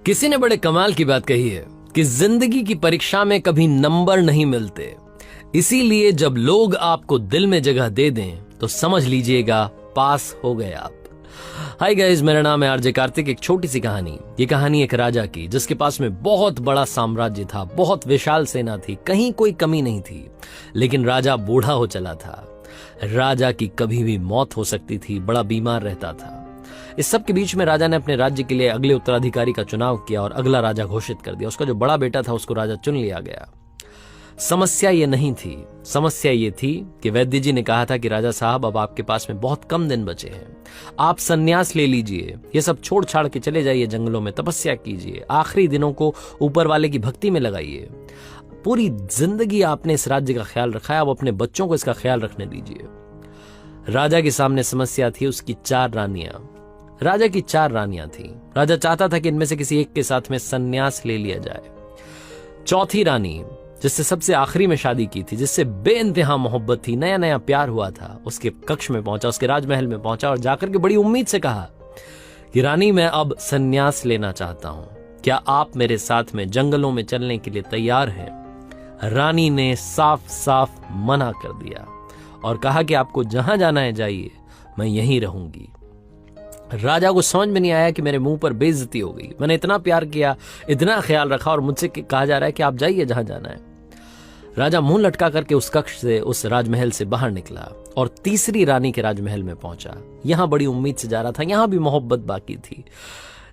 किसी ने बड़े कमाल की बात कही है कि जिंदगी की परीक्षा में कभी नंबर नहीं मिलते, इसीलिए जब लोग आपको दिल में जगह दे दें तो समझ लीजिएगा पास हो गए आप। हाय गाइस, मेरा नाम है आरजे कार्तिक। एक छोटी सी कहानी। ये कहानी एक राजा की जिसके पास में बहुत बड़ा साम्राज्य था, बहुत विशाल सेना थी, कहीं कोई कमी नहीं थी। लेकिन राजा बूढ़ा हो चला था। राजा की कभी भी मौत हो सकती थी, बड़ा बीमार रहता था। इस सब के बीच में राजा ने अपने राज्य के लिए अगले उत्तराधिकारी का चुनाव किया और अगला राजा घोषित कर दिया। उसका जो बड़ा बेटा था उसको राजा चुन लिया गया। समस्या ये नहीं थी, समस्या ये थी कि वैद्य जी ने कहा था कि राजा साहब, अब आपके पास में बहुत कम दिन बचे हैं, आप संन्यास ले लीजिए, ये सब छोड़ छाड़ के चले जाइए, जंगलों में तपस्या कीजिए, आखिरी दिनों को ऊपर वाले की भक्ति में लगाइए। पूरी जिंदगी आपने इस राज्य का ख्याल रखा है, अब अपने बच्चों को इसका ख्याल रखने दीजिए। राजा के सामने समस्या थी उसकी 4 रानियां। राजा की 4 रानियां थी। राजा चाहता था कि इनमें से किसी एक के साथ में संन्यास ले लिया जाए। चौथी रानी, जिससे सबसे आखिरी में शादी की थी, जिससे बेइंतहा मोहब्बत थी, नया नया प्यार हुआ था, उसके कक्ष में पहुंचा, उसके राजमहल में पहुंचा और जाकर के बड़ी उम्मीद से कहा कि रानी, मैं अब संन्यास लेना चाहता हूं, क्या आप मेरे साथ में जंगलों में चलने के लिए तैयार हैं? रानी ने साफ साफ मना कर दिया और कहा कि आपको जहां जाना है जाइए, मैं यहीं रहूंगी। राजा को समझ में नहीं आया कि मेरे मुंह पर बेइज्जती हो गई। मैंने इतना प्यार किया, इतना ख्याल रखा और मुझसे कहा जा रहा है कि आप जाइए जहां जाना है। राजा मुंह लटका करके उस कक्ष से, उस राजमहल से बाहर निकला और तीसरी रानी के राजमहल में पहुंचा। यहां बड़ी उम्मीद से जा रहा था, यहां भी मोहब्बत बाकी थी।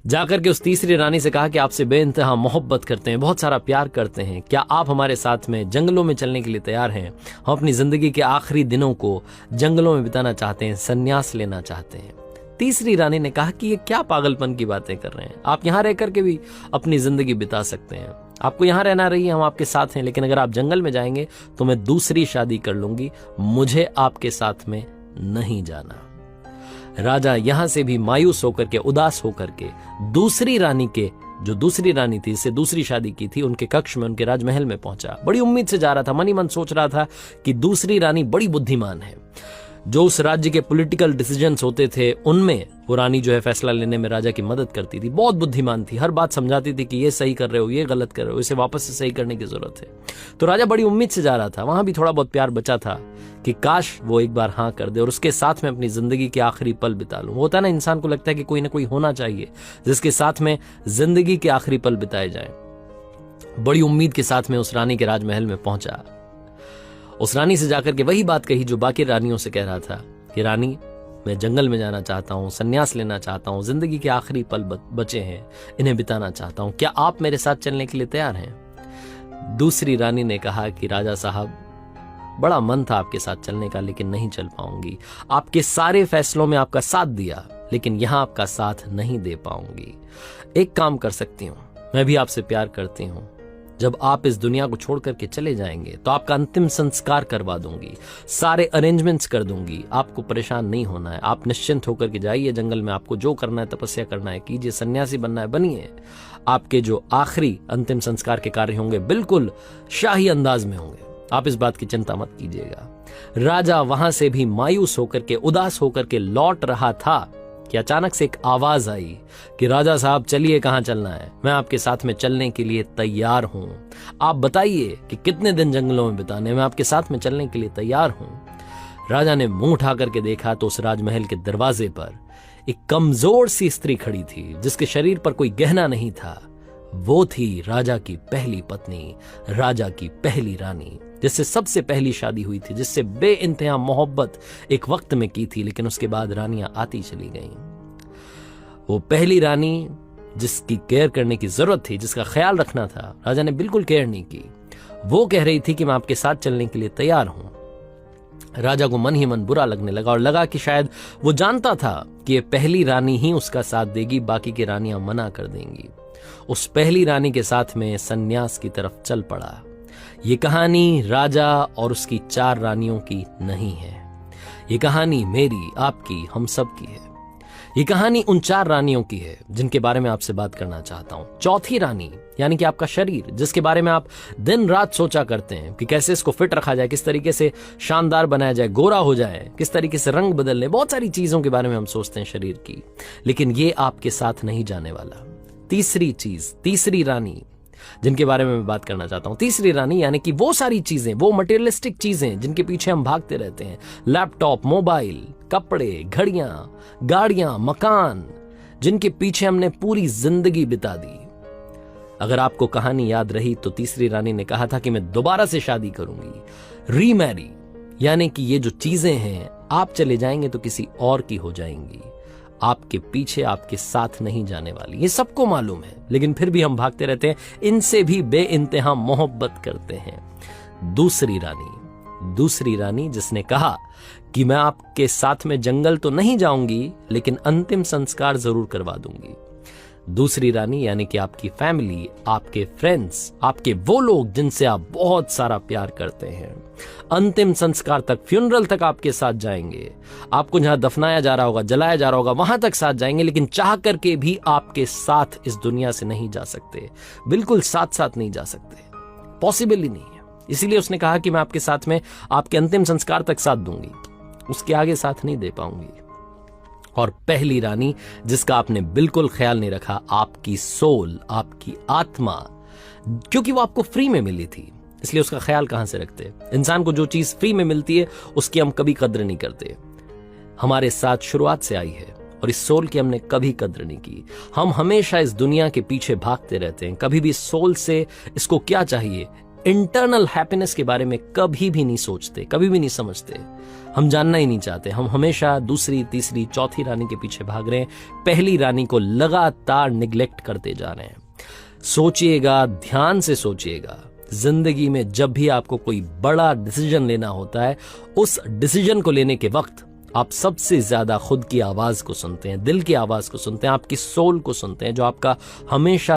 जाकर के उस तीसरी रानी से कहा कि आपसे बेइंतहा मोहब्बत करते हैं, बहुत सारा प्यार करते हैं, क्या आप हमारे साथ में जंगलों में चलने के लिए तैयार हैं? हम अपनी जिंदगी के आखिरी दिनों को जंगलों में बिताना चाहते हैं, संन्यास लेना चाहते हैं। तीसरी रानी ने कहा कि ये क्या पागलपन की बातें कर रहे हैं, आप यहां रह करके भी अपनी जिंदगी बिता सकते हैं, आपको यहां रहना रही, हम आपके साथ हैं, लेकिन अगर आप जंगल में जाएंगे तो मैं दूसरी शादी कर लूंगी, मुझे आपके साथ में नहीं जाना। राजा यहां से भी मायूस होकर के, उदास होकर के दूसरी रानी के, जो दूसरी रानी थी, इससे दूसरी शादी की थी, उनके कक्ष में, उनके राजमहल में पहुंचा। बड़ी उम्मीद से जा रहा था, मन ही मन सोच रहा था कि दूसरी रानी बड़ी बुद्धिमान है। जो उस राज्य के पॉलिटिकल डिसीजंस होते थे उनमें वो रानी जो है फैसला लेने में राजा की मदद करती थी, बहुत बुद्धिमान थी, हर बात समझाती थी कि ये सही कर रहे हो, ये गलत कर रहे हो, इसे वापस से सही करने की जरूरत है। तो राजा बड़ी उम्मीद से जा रहा था। वहां भी थोड़ा बहुत प्यार बचा था कि काश वो एक बार हाँ कर दे और उसके साथ में अपनी जिंदगी के आखिरी पल बिता लूं। होता ना, इंसान को लगता है कि कोई ना कोई होना चाहिए जिसके साथ में जिंदगी के आखिरी पल बिताए जाए। बड़ी उम्मीद के साथ में उस रानी के राजमहल में पहुंचा। उस रानी से जाकर के वही बात कही जो बाकी रानियों से कह रहा था कि रानी, मैं जंगल में जाना चाहता हूं, संन्यास लेना चाहता हूं, जिंदगी के आखिरी पल बचे हैं, इन्हें बिताना चाहता हूं, क्या आप मेरे साथ चलने के लिए तैयार हैं? दूसरी रानी ने कहा कि राजा साहब, बड़ा मन था आपके साथ चलने का, लेकिन नहीं चल पाऊंगी। आपके सारे फैसलों में आपका साथ दिया, लेकिन यहां आपका साथ नहीं दे पाऊंगी। एक काम कर सकती हूं, मैं भी आपसे प्यार करती हूं, जब आप इस दुनिया को छोड़ करके चले जाएंगे तो आपका अंतिम संस्कार करवा दूंगी, सारे अरेंजमेंट्स कर दूंगी, आपको परेशान नहीं होना है, आप निश्चिंत होकर के जाइए जंगल में, आपको जो करना है, तपस्या करना है कीजिए, सन्यासी बनना है बनिए। आपके जो आखिरी अंतिम संस्कार के कार्य होंगे बिल्कुल शाही अंदाज में होंगे, आप इस बात की चिंता मत कीजिएगा। राजा वहां से भी मायूस होकर के, उदास होकर के लौट रहा था कि अचानक से एक आवाज आई कि राजा साहब, चलिए, कहां चलना है? मैं आपके साथ में चलने के लिए तैयार हूं, आप बताइए कि कितने दिन जंगलों में बिताने, मैं आपके साथ में चलने के लिए तैयार हूं। राजा ने मुंह उठा करके देखा तो उस राजमहल के दरवाजे पर एक कमजोर सी स्त्री खड़ी थी, जिसके शरीर पर कोई गहना नहीं था। वो थी राजा की पहली पत्नी, राजा की पहली रानी, जिससे सबसे पहली शादी हुई थी, जिससे बेइंतहा मोहब्बत एक वक्त में की थी, लेकिन उसके बाद रानियां आती चली गईं। वो पहली रानी जिसकी केयर करने की जरूरत थी, जिसका ख्याल रखना था, राजा ने बिल्कुल केयर नहीं की। वो कह रही थी कि मैं आपके साथ चलने के लिए तैयार हूं। राजा को मन ही मन बुरा लगने लगा और लगा कि शायद वो जानता था कि ये पहली रानी ही उसका साथ देगी, बाकी की रानियां मना कर देंगी। उस पहली रानी के साथ में सन्यास की तरफ चल पड़ा। ये कहानी राजा और उसकी 4 रानियों की नहीं है, ये कहानी मेरी, आपकी, हम सब की है। ये कहानी उन 4 रानियों की है जिनके बारे में आपसे बात करना चाहता हूं। चौथी रानी यानी कि आपका शरीर, जिसके बारे में आप दिन रात सोचा करते हैं कि कैसे इसको फिट रखा जाए, किस तरीके से शानदार बनाया जाए, गोरा हो जाए, किस तरीके से रंग बदल ले, बहुत सारी चीजों के बारे में हम सोचते हैं शरीर की, लेकिन ये आपके साथ नहीं जाने वाला। तीसरी चीज, तीसरी रानी जिनके बारे में मैं बात करना चाहता हूं, तीसरी रानी यानी कि वो सारी चीजें, वो मटेरियलिस्टिक चीजें जिनके पीछे हम भागते रहते हैं, लैपटॉप, मोबाइल, कपड़े, घड़ियां, गाड़ियां, मकान, जिनके पीछे हमने पूरी जिंदगी बिता दी। अगर आपको कहानी याद रही तो तीसरी रानी ने कहा था कि मैं दोबारा से शादी करूंगी, रीमैरी, यानी कि ये जो चीजें हैं आप चले जाएंगे तो किसी और की हो जाएंगी, आपके पीछे, आपके साथ नहीं जाने वाली। ये सबको मालूम है, लेकिन फिर भी हम भागते रहते हैं, इनसे भी बेइंतहा मोहब्बत करते हैं। दूसरी रानी जिसने कहा कि मैं आपके साथ में जंगल तो नहीं जाऊंगी लेकिन अंतिम संस्कार जरूर करवा दूंगी। दूसरी रानी यानी कि आपकी फैमिली, आपके फ्रेंड्स, आपके वो लोग जिनसे आप बहुत सारा प्यार करते हैं, अंतिम संस्कार तक, फ्यूनरल तक आपके साथ जाएंगे, आपको जहां दफनाया जा रहा होगा, जलाया जा रहा होगा, वहां तक साथ जाएंगे, लेकिन चाह करके भी आपके साथ इस दुनिया से नहीं जा सकते, बिल्कुल साथ साथ नहीं जा सकते, पॉसिबल ही नहीं है। इसीलिए उसने कहा कि मैं आपके साथ में आपके अंतिम संस्कार तक साथ दूंगी, उसके आगे साथ नहीं दे पाऊंगी। और पहली रानी जिसका आपने बिल्कुल ख्याल नहीं रखा, आपकी सोल, आपकी आत्मा, क्योंकि वो आपको फ्री में मिली थी, इसलिए उसका ख्याल कहां से रखते। इंसान को जो चीज फ्री में मिलती है उसकी हम कभी कद्र नहीं करते। हमारे साथ शुरुआत से आई है और इस सोल की हमने कभी कद्र नहीं की। हम हमेशा इस दुनिया के पीछे भागते रहते हैं, कभी भी सोल से इसको क्या चाहिए, इंटरनल हैप्पीनेस के बारे में कभी भी नहीं सोचते, कभी भी नहीं समझते, हम जानना ही नहीं चाहते। हम हमेशा दूसरी, तीसरी, चौथी रानी के पीछे भाग रहे हैं, पहली रानी को लगातार निग्लेक्ट करते जा रहे हैं। सोचिएगा, ध्यान से सोचिएगा, जिंदगी में जब भी आपको कोई बड़ा डिसीजन लेना होता है, उस डिसीजन को लेने के वक्त आप सबसे ज्यादा खुद की आवाज को सुनते हैं, दिल की आवाज को सुनते हैं, आपकी सोल को सुनते हैं, जो आपका हमेशा